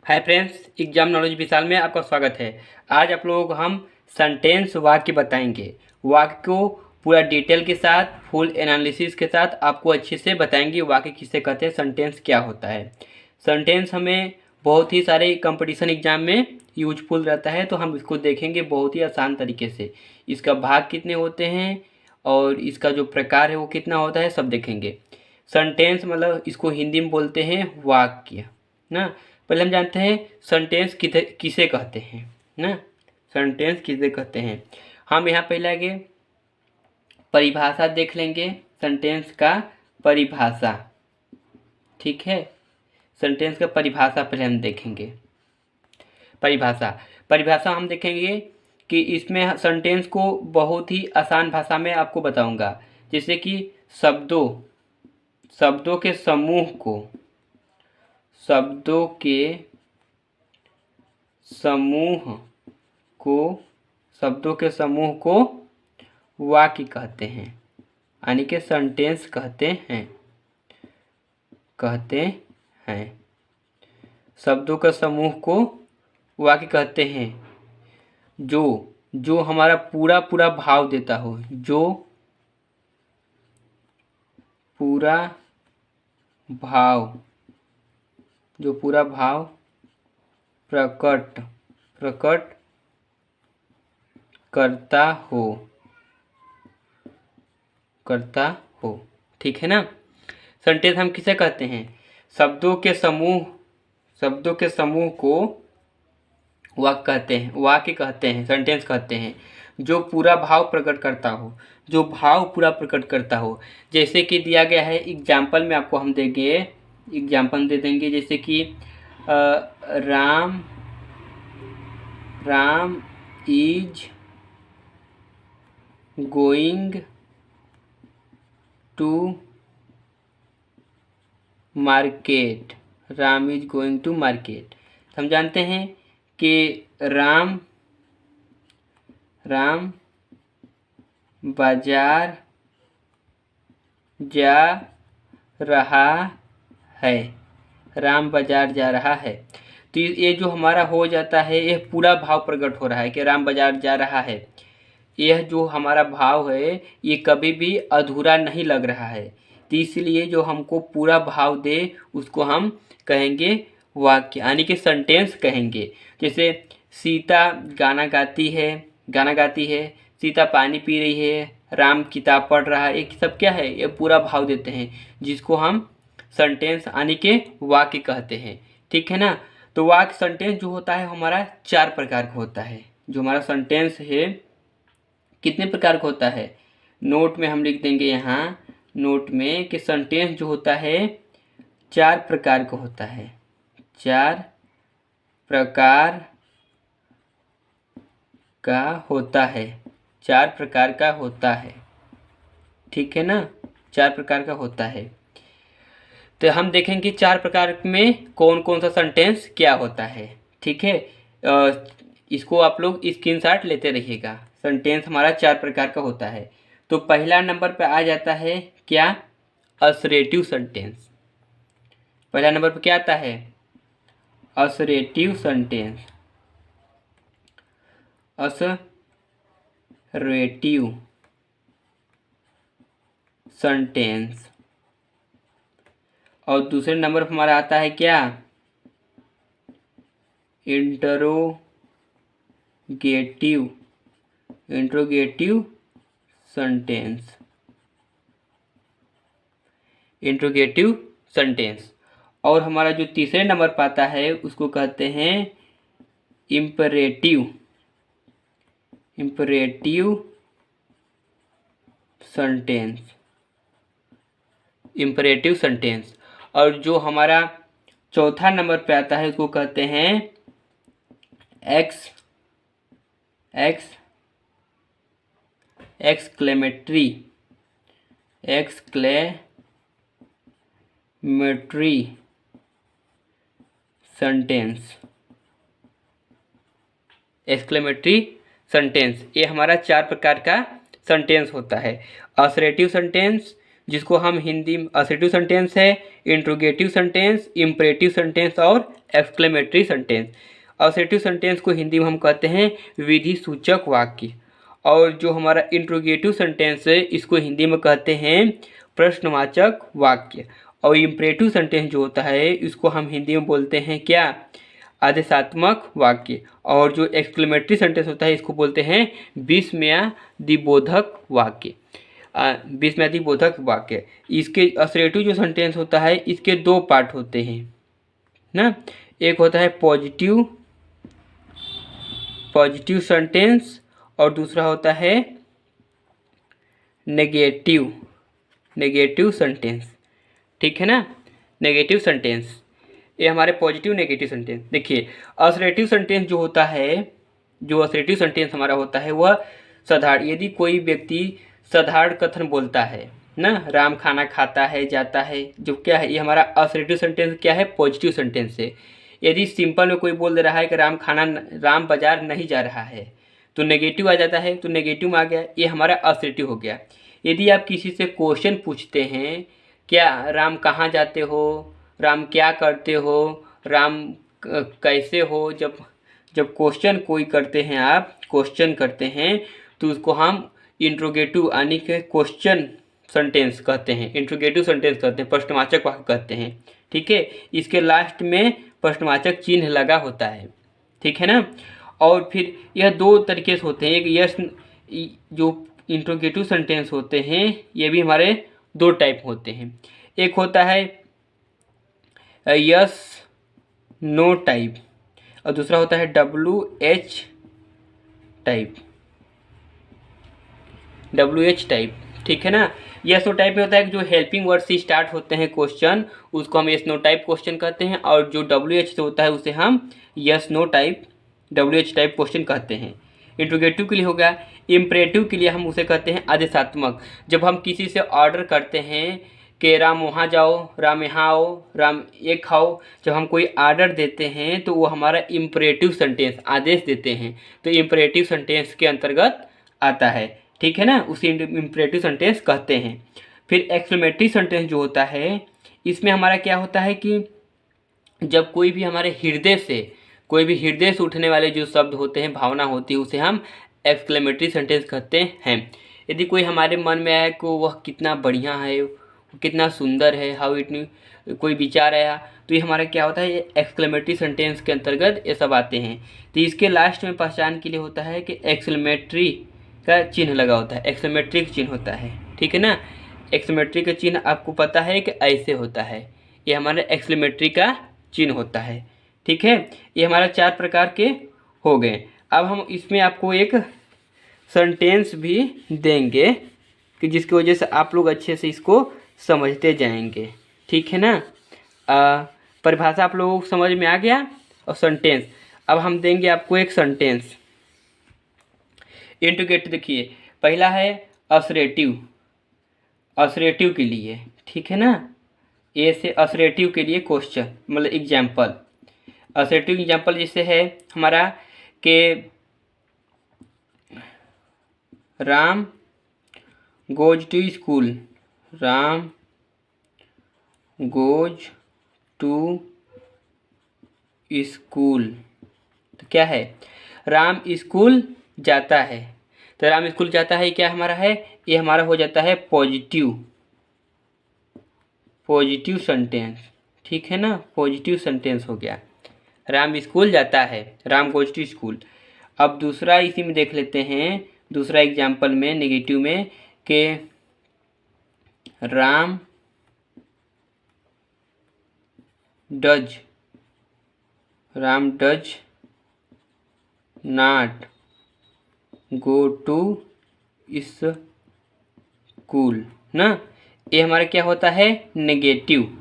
Hi friends, exam knowledge विशाल में आपका स्वागत है। आज आप लोगों को हम सेंटेंस वाक्य बताएंगे। वाक्य को पूरा डिटेल के साथ, फुल एनालिसिस के साथ आपको अच्छे से बताएंगे वाक्य किसे कहते हैं, सेंटेंस क्या होता है। सेंटेंस हमें बहुत ही सारे कंपटीशन एग्जाम में यूजफुल रहता है, तो हम इसको देखेंगे बहुत ही आसान तरीके से। इसका भाग कितने होते हैं और इसका जो प्रकार है वो कितना होता है, सब देखेंगे। सेंटेंस मतलब इसको हिंदी में बोलते हैं वाक्य ना। पहले हम जानते हैं सेंटेंस किसे कहते हैं ना। सेंटेंस किसे कहते हैं, हम यहाँ पहले आगे परिभाषा देख लेंगे। सेंटेंस का परिभाषा, ठीक है। सेंटेंस का परिभाषा पहले हम देखेंगे। परिभाषा हम देखेंगे कि इसमें सेंटेंस को बहुत ही आसान भाषा में आपको बताऊंगा। जैसे कि शब्दों के समूह को वाक्य कहते हैं, यानी कि सेंटेंस कहते हैं। शब्दों के समूह को वाक्य कहते हैं जो हमारा पूरा भाव देता हो, जो पूरा भाव प्रकट करता हो, ठीक है ना। सेंटेंस हम किसे कहते हैं, शब्दों के समूह को वाक्य कहते हैं, सेंटेंस कहते हैं जो पूरा भाव प्रकट करता हो। जैसे कि दिया गया है एग्जाम्पल में, आपको हम एग्जाम्पल दे देंगे। जैसे कि Ram is going to market. हम जानते हैं कि राम बाजार जा रहा है। तो ये जो हमारा हो जाता है, ये पूरा भाव प्रकट हो रहा है कि राम बाजार जा रहा है। यह जो हमारा भाव है ये कभी भी अधूरा नहीं लग रहा है, तो इसलिए जो हमको पूरा भाव दे उसको हम कहेंगे वाक्य, यानी कि सेंटेंस कहेंगे। जैसे सीता गाना गाती है, सीता पानी पी रही है, राम किताब पढ़ रहा है। ये सब क्या है, ये पूरा भाव देते हैं, जिसको हम सेंटेंस यानी कि वाक्य कहते हैं, ठीक है ना। तो वाक्य सेंटेंस जो होता है हमारा 4 प्रकार का होता है। जो हमारा सेंटेंस है कितने प्रकार का होता है, नोट में हम लिख देंगे यहाँ नोट में कि सेंटेंस जो होता है 4 प्रकार का होता है। 4 प्रकार का होता है, ठीक है ना। 4 प्रकार का होता है। तो हम देखेंगे 4 प्रकार में कौन कौन सा सेंटेंस क्या होता है, ठीक है। इसको आप लोग स्क्रीनशॉट लेते रहिएगा। सेंटेंस हमारा 4 प्रकार का होता है। तो पहला नंबर पे आ जाता है क्या, असर्टिव सेंटेंस। पहला नंबर पे क्या आता है, असर्टिव सेंटेंस। और दूसरे नंबर पर हमारा आता है क्या, इंट्रोगेटिव सेंटेंस। और हमारा जो तीसरे नंबर पर आता है उसको कहते हैं इम्परेटिव सेंटेंस। और जो हमारा चौथा नंबर पे आता है उसको कहते हैं एक्सक्लेमेटरी सेंटेंस। ये हमारा 4 प्रकार का सेंटेंस होता है। असर्टिव सेंटेंस जिसको हम हिंदी में असर्टिव सेंटेंस है, इंट्रोगेटिव सेंटेंस, इम्परेटिव सेंटेंस और एक्सक्लेमेटरी सेंटेंस। असर्टिव सेंटेंस को हिंदी में हम कहते हैं विधि सूचक वाक्य, और जो हमारा इंट्रोगेटिव सेंटेंस है इसको हिंदी में कहते हैं प्रश्नवाचक वाक्य, और इम्परेटिव सेंटेंस जो होता है इसको हम हिंदी में बोलते हैं क्या, आदेशात्मक वाक्य, और जो एक्सक्लेमेटरी सेंटेंस होता है इसको बोलते हैं विस्मयादिबोधक वाक्य। विस्मयादिबोधक वाक्य। इसके असर्टिव जो सेंटेंस होता है इसके दो पार्ट होते हैं ना, एक होता है पॉजिटिव सेंटेंस और दूसरा होता है नेगेटिव सेंटेंस, ठीक है ना। नेगेटिव सेंटेंस ये हमारे पॉजिटिव नेगेटिव सेंटेंस। देखिए असर्टिव सेंटेंस जो होता है, जो असर्टिव सेंटेंस हमारा होता है वह साधारण, यदि कोई व्यक्ति साधारण कथन बोलता है ना, राम खाना खाता है जाता है, जो क्या है ये हमारा असर्टिव सेंटेंस क्या है, पॉजिटिव सेंटेंस है। यदि सिंपल में कोई बोल दे रहा है कि राम बाजार नहीं जा रहा है तो नेगेटिव आ जाता है, तो नेगेटिव में आ गया, ये हमारा असर्टिव हो गया। यदि आप किसी से क्वेश्चन पूछते हैं, क्या राम कहाँ जाते हो, राम क्या करते हो, राम कैसे हो, जब क्वेश्चन कोई करते हैं, आप क्वेश्चन करते हैं तो उसको हम इंट्रोगेटिव यानी कि क्वेश्चन सेंटेंस कहते हैं, इंट्रोगेटिव सेंटेंस कहते हैं, प्रश्नवाचक वाक्य कहते हैं, ठीक है। इसके लास्ट में प्रश्नवाचक चिन्ह लगा होता है, ठीक है ना। और फिर यह दो तरीके से होते हैं, एक यस, जो इंट्रोगेटिव सेंटेंस होते हैं ये भी हमारे दो टाइप होते हैं, एक होता है यस नो टाइप और दूसरा होता है WH टाइप, ठीक है ना। यस नो टाइप में होता है कि जो हेल्पिंग वर्ड से स्टार्ट होते हैं क्वेश्चन उसको हम यस नो टाइप क्वेश्चन कहते हैं, और जो WH से होता है उसे हम yes no type WH type question कहते हैं। इंट्रोगेटिव के लिए हो गया। इम्परेटिव के लिए हम उसे कहते हैं आदेशात्मक। जब हम किसी से ऑर्डर करते हैं कि राम वहाँ जाओ, राम यहाँ आओ, राम ये खाओ, जब हम कोई ऑर्डर देते हैं तो वो हमारा इम्परेटिव सेंटेंस आदेश देते हैं, तो इम्परेटिव सेंटेंस के अंतर्गत आता है, ठीक है ना, उसे इम्परेटिव सेंटेंस कहते हैं। फिर एक्सक्लेमेटरी सेंटेंस जो होता है इसमें हमारा क्या होता है कि जब कोई भी हमारे हृदय से उठने वाले जो शब्द होते हैं, भावना होती है, उसे हम एक्सक्लेमेटरी सेंटेंस कहते हैं। यदि कोई हमारे मन में आए कि वह कितना बढ़िया है, कितना सुंदर है, हाउ इट, कोई विचार आया, तो ये हमारा क्या होता है, ये एक्सक्लेमेटरी सेंटेंस के अंतर्गत ये सब आते हैं। तो इसके लास्ट में पहचान के लिए होता है कि एक्सक्लेमेटरी का चिन्ह लगा होता है, एक्सक्लेमेटरी का चिन्ह होता है, ठीक है ना। एक्सक्लेमेटरी का चिन्ह आपको पता है कि ऐसे होता है, ये हमारा एक्सक्लेमेटरी का चिन्ह होता है, ठीक है। ये हमारा 4 प्रकार के हो गए। अब हम इसमें आपको एक सेंटेंस भी देंगे कि जिसकी वजह से आप लोग अच्छे से इसको समझते जाएंगे, ठीक है ना। परिभाषा आप लोगों को समझ में आ गया, और सेंटेंस अब हम देंगे आपको एक सेंटेंस। इंट्रोगेटिव देखिए, पहला है असर्टिव के लिए, ठीक है ना। ए से असर्टिव के लिए क्वेश्चन मतलब एग्जाम्पल। असर्टिव एग्जाम्पल जैसे है हमारा कि Ram goes to school, Ram goes to school, तो क्या है, राम स्कूल जाता है, तो राम स्कूल जाता है क्या हमारा है, ये हमारा हो जाता है पॉजिटिव सेंटेंस, ठीक है ना, पॉजिटिव सेंटेंस हो गया। राम स्कूल जाता है, राम गोज टू स्कूल। अब दूसरा इसी में देख लेते हैं, दूसरा एग्जाम्पल में नेगेटिव में कि Ram does not go to school ना, ये हमारा क्या होता है, नेगेटिव,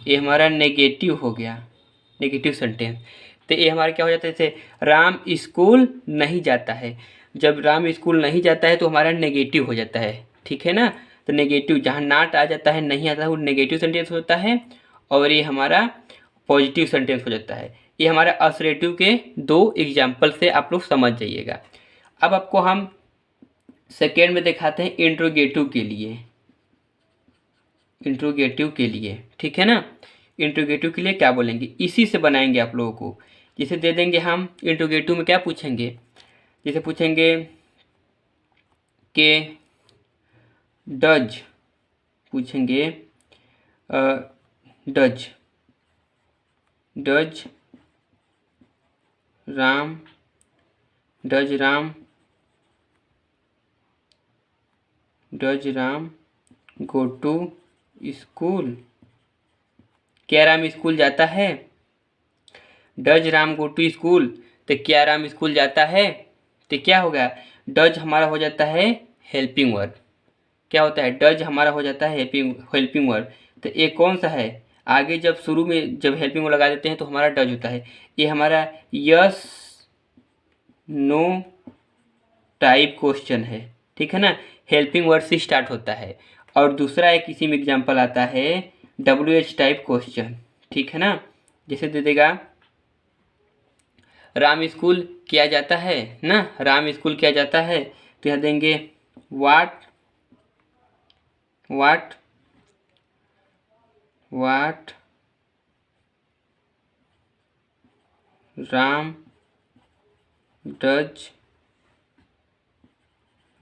ये हमारा नेगेटिव हो गया, नेगेटिव सेंटेंस। तो ये हमारा क्या हो जाता है, जैसे राम स्कूल नहीं जाता है, जब राम स्कूल नहीं जाता है तो हमारा नेगेटिव हो जाता है, ठीक है ना। तो नेगेटिव जहाँ नॉट आ जाता है, नहीं आता है, वो नेगेटिव सेंटेंस होता है, और ये हमारा पॉजिटिव सेंटेंस हो जाता है। ये हमारा असर्टिव के 2 एग्जाम्पल से आप लोग समझ जाइएगा। अब आपको हम सेकेंड में दिखाते हैं इंट्रोगेटिव के लिए। इंट्रोगेटिव के लिए, ठीक है ना। इंट्रोगेटिव के लिए क्या बोलेंगे, इसी से बनाएंगे आप लोगों को। जैसे दे देंगे हम इंट्रोगेटिव में क्या पूछेंगे, जैसे पूछेंगे कि डज, पूछेंगे does Ram go to school, क्या राम स्कूल जाता है। Does Ram go to school, तो क्या राम स्कूल जाता है, तो क्या होगा, डज हमारा हो जाता है हेल्पिंग वर्ब। क्या होता है, डज हमारा हो जाता है हेल्पिंग वर्ब। तो ये कौन सा है, आगे जब शुरू में जब हेल्पिंग वर्ब लगा देते हैं तो हमारा डज होता है। ये हमारा यस नो टाइप क्वेश्चन है, ठीक है ना, हेल्पिंग वर्ड से स्टार्ट होता है। और दूसरा एक इसी में एग्जांपल आता है WH टाइप क्वेश्चन, ठीक है ना। जैसे दे देगा राम स्कूल किया जाता है ना, राम स्कूल किया जाता है, तो यहाँ देंगे what Ram does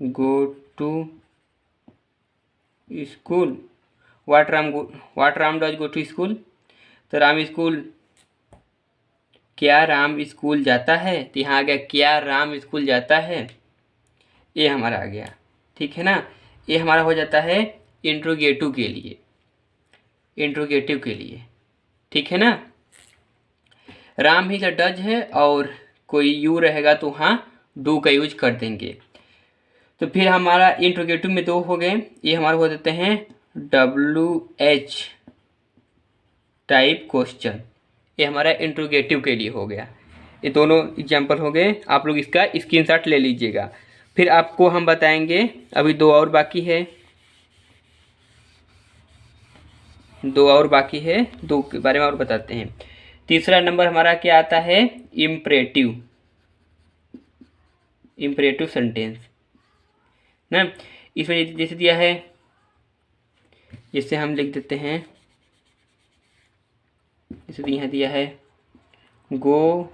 go to school, what Ram does go to school, तो राम स्कूल, क्या राम स्कूल जाता है, तो यहाँ आ गया क्या राम स्कूल जाता है, ये हमारा आ गया, ठीक है ना। ये हमारा हो जाता है इंट्रोगेटिव के लिए, ठीक है ना। राम ही का डज है और कोई यू रहेगा तो हाँ डू का यूज कर देंगे। तो फिर हमारा इंट्रोगेटिव में 2 हो गए, ये हमारे हो देते हैं WH टाइप क्वेश्चन, ये हमारा इंट्रोगेटिव के लिए हो गया। ये दोनों एग्जाम्पल हो गए, आप लोग इसका स्क्रीनशॉट ले लीजिएगा। फिर आपको हम बताएंगे, अभी 2 और बाकी है, 2 के बारे में और बताते हैं। तीसरा नंबर हमारा क्या आता है, इम्परेटिव सेंटेंस ना। इसमें जैसे दिया है, जैसे हम लिख देते हैं, जैसे यहाँ दिया है गो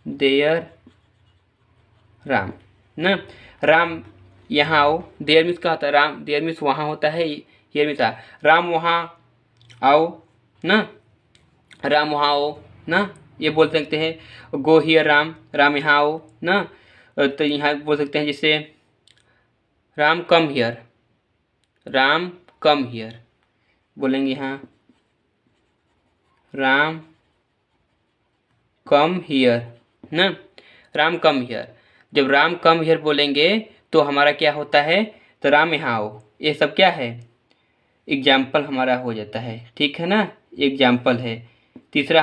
देयर राम ना, राम यहाँ आओ, देयर मीन्स क्या होता है, राम देयर मीन्स वहाँ होता है, हियर मीन्स राम वहाँ आओ ना, राम वहाँ आओ ना, ये बोल सकते हैं गो हियर राम यहाँ आओ ना। तो यहाँ बोल सकते हैं जैसे राम कम हियर, बोलेंगे यहाँ राम कम हियर ना, राम कम हियर। जब राम कम हियर बोलेंगे तो हमारा क्या होता है, तो राम यहाँ आओ, ये सब क्या है, एग्जाम्पल हमारा हो जाता है, ठीक है ना, एग्जाम्पल है। तीसरा